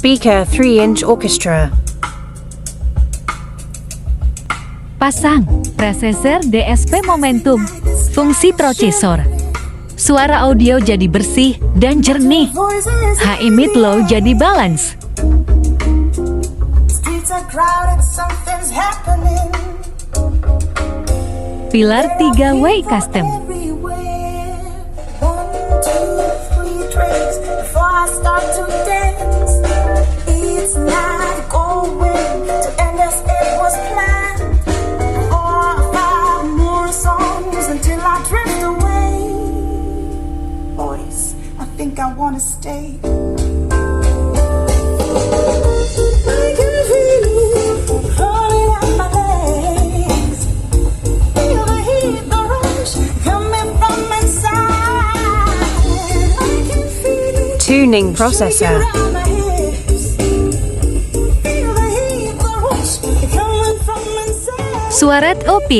Speaker 3-inch Orchestra. Pasang Procesor DSP Momentum. Fungsi Procesor. Suara audio jadi bersih dan jernih. High mid low jadi balance. Pilar 3-way custom. I wanna stay. Tuning Processor. Suara OP.